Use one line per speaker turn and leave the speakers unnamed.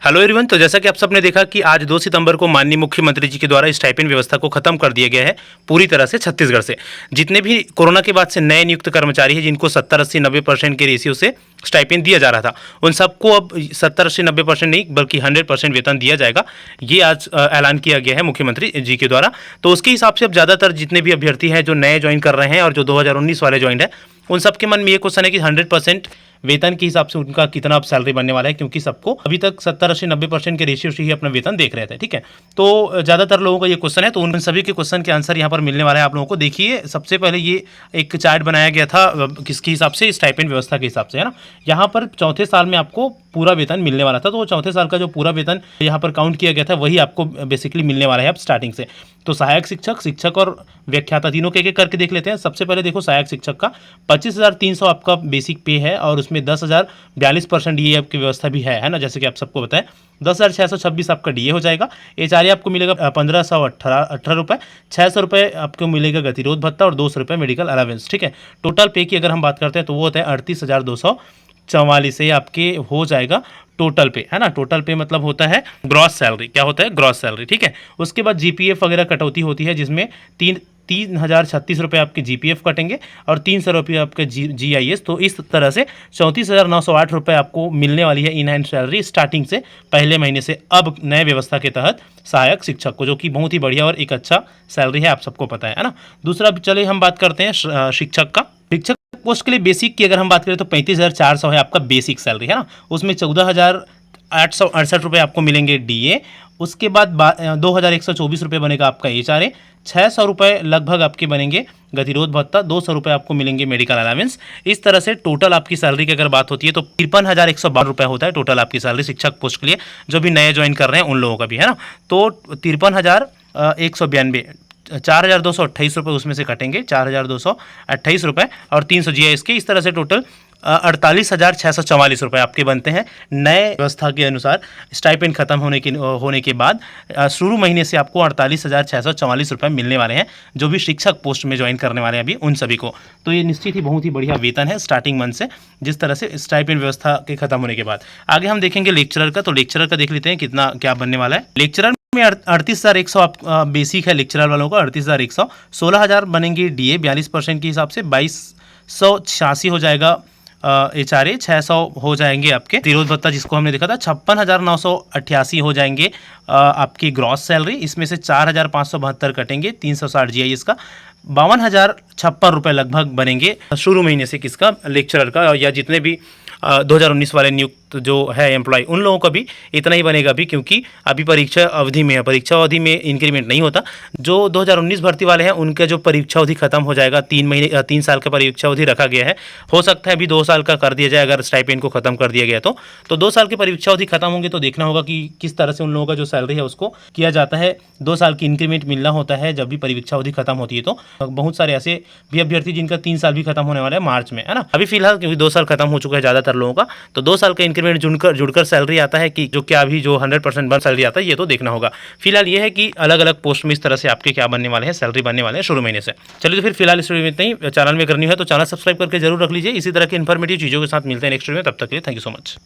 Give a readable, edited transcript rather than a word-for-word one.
Hello everyone. तो जैसा कि आप सबने देखा कि आज 2 सितंबर को माननीय मुख्यमंत्री जी के द्वारा स्टाइपेंड व्यवस्था को खत्म कर दिया गया है पूरी तरह से छत्तीसगढ़ से। जितने भी कोरोना के बाद से नए नियुक्त कर्मचारी हैं जिनको 70, 80, 90% के रेशियो से स्टाइपेंड दिया जा रहा था, उन सबको अब 70, 80, 90% नहीं बल्कि 100% वेतन दिया जाएगा। ये आज ऐलान किया गया है मुख्यमंत्री जी के द्वारा। तो उसके हिसाब से अब ज़्यादातर जितने भी अभ्यर्थी हैं जो नए ज्वाइन कर रहे हैं और जो 2019 वाले ज्वाइन है, उन सबके मन में ये क्वेश्चन है कि 100% वेतन के हिसाब से उनका कितना अब सैलरी बनने वाला है, क्योंकि सबको अभी तक 70, 80, 90% के रेशियो से ही अपना वेतन देख रहे थे। ठीक है, तो ज़्यादातर लोगों का ये क्वेश्चन है, तो उन सभी के क्वेश्चन के आंसर यहाँ पर मिलने वाला है आप लोगों को। देखिए, सबसे पहले ये एक चार्ट बनाया गया था किसके हिसाब से, स्टाइपेंड व्यवस्था के हिसाब से, है ना। यहाँ पर चौथे साल में आपको पूरा वेतन मिलने वाला था, तो वो चौथे साल का जो पूरा वेतन यहाँ पर काउंट किया गया था वही आपको बेसिकली मिलने वाला है अब स्टार्टिंग से। तो सहायक शिक्षक, शिक्षक और व्याख्याता तीनों के एक करके देख लेते हैं। सबसे पहले देखो, सहायक शिक्षक का 25,300 आपका बेसिक पे है और उसमें 10,042% डीए आपकी व्यवस्था भी है ना, जैसे कि आप सबको बताएं। 10,626 आपका डीए हो जाएगा। एचआरए आपको मिलेगा 1,518 रुपये, 600 रुपये आपको मिलेगा गतिरोध भत्ता और 200 रुपये मेडिकल अलावेंस। ठीक है, टोटल पे की अगर हम बात करते हैं तो वो होता है 38,244 से आपके हो जाएगा टोटल पे, है ना। टोटल पे मतलब होता है ग्रॉस सैलरी। क्या होता है? Gross salary. ठीक है, उसके बाद जीपीएफ वगैरह कटौती होती है, जिसमें 3,036 रुपये आपके जीपीएफ कटेंगे और 300 रुपये आपके जीआईएस। तो इस तरह से 34,908 रुपये आपको मिलने वाली है इन हैंड सैलरी स्टार्टिंग से, पहले महीने से, अब नए व्यवस्था के तहत सहायक शिक्षक को, जो कि बहुत ही बढ़िया और एक अच्छा सैलरी है, आप सबको पता है ना। दूसरा चले हम बात करते हैं शिक्षक का। शिक्षक पोस्ट के लिए बेसिक की अगर हम बात करें तो 35,400 है आपका बेसिक सैलरी, है ना। उसमें 14,868 रुपये आपको मिलेंगे डीए। उसके बाद 2,124 रुपये बनेगा आपका एचआरए, 600 रुपये लगभग आपके बनेंगे गतिरोध भत्ता, 200 रुपये आपको मिलेंगे मेडिकल अलावेंस। इस तरह से टोटल आपकी सैलरी की अगर बात होती है तो 53,112 रुपये होता है टोटल आपकी सैलरी शिक्षक पोस्ट के लिए, जो भी नए ज्वाइन कर रहे हैं उन लोगों का भी, है ना। तो 53,192, 4,228 रुपये उसमें से कटेंगे, 4,228 रुपये और 300 जीआईएस के। इस तरह से टोटल 48,644 रुपये आपके बनते हैं नए व्यवस्था के अनुसार। स्टाइपेंड खत्म होने के बाद शुरू महीने से आपको 48,644 रुपये मिलने वाले हैं, जो भी शिक्षक पोस्ट में ज्वाइन करने वाले हैं अभी उन सभी को। तो ये निश्चित ही बहुत ही बढ़िया वेतन है स्टार्टिंग मंथ से, जिस तरह से स्टाइपेंड व्यवस्था के खत्म होने के बाद। आगे हम देखेंगे लेक्चरर का। तो लेक्चरर का देख लेते हैं कितना क्या बनने वाला है। लेक्चरर में 38,100 आप बेसिक है लेक्चरर वालों का, 38,100, 16,000 बनेंगे डीए 42% के हिसाब से, 2,286 हो जाएगा एचआरए, 600 हो जाएंगे आपके गतिरोध भत्ता जिसको हमने देखा था, 56,988 हो जाएंगे आपकी ग्रॉस सैलरी। इसमें से 4,572 कटेंगे, 360 जीआईएस का, 52,056 रुपये लगभग बनेंगे शुरू महीने से किसका, लेक्चरर का। या जितने भी 2019 वाले नियुक्त जो है एम्प्लॉय, उन लोगों का भी इतना ही बनेगा अभी, क्योंकि अभी परीक्षा अवधि में है, परीक्षा अवधि में इंक्रीमेंट नहीं होता। जो 2019 भर्ती वाले हैं उनका जो परीक्षा अवधि खत्म हो जाएगा, 3 साल का परीक्षा अवधि रखा गया है। हो सकता है अभी 2 साल का कर दिया जाए अगर स्टाइपेंड को खत्म कर दिया गया तो 2 साल की परीक्षा अवधि खत्म होंगे तो देखना होगा कि किस तरह से उन लोगों का जो सैलरी है उसको किया जाता है। 2 साल की इंक्रीमेंट मिलना होता है जब भी परीक्षा अवधि खत्म होती है। तो बहुत सारे ऐसे भी अभ्यर्थी जिनका 3 साल भी खत्म होने वाला है मार्च में, है ना। अभी फिलहाल क्योंकि 2 साल खत्म हो चुका है ज़्यादातर लोगों का, तो 2 साल का इंक्रीमेंट जुड़कर सैलरी आता है कि जो क्या अभी जो 100% बन सैलरी आता है, ये तो देखना होगा। फिलहाल ये है कि अलग अलग पोस्ट में इस तरह से आपके क्या बनने वाले हैं, सैलरी बनने वाले हैं शुरू महीने से। चलिए तो फिर फिलहाल इस वीडियो में इतना ही। चैनल में करनी है तो चैनल सब्सक्राइब करके जरूर रख लीजिए। इसी तरह की इन्फॉर्मेटिव चीज़ों के साथ मिलते हैं नेक्स्ट वीडियो में। तब तक के लिए थैंक यू सो मच।